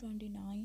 29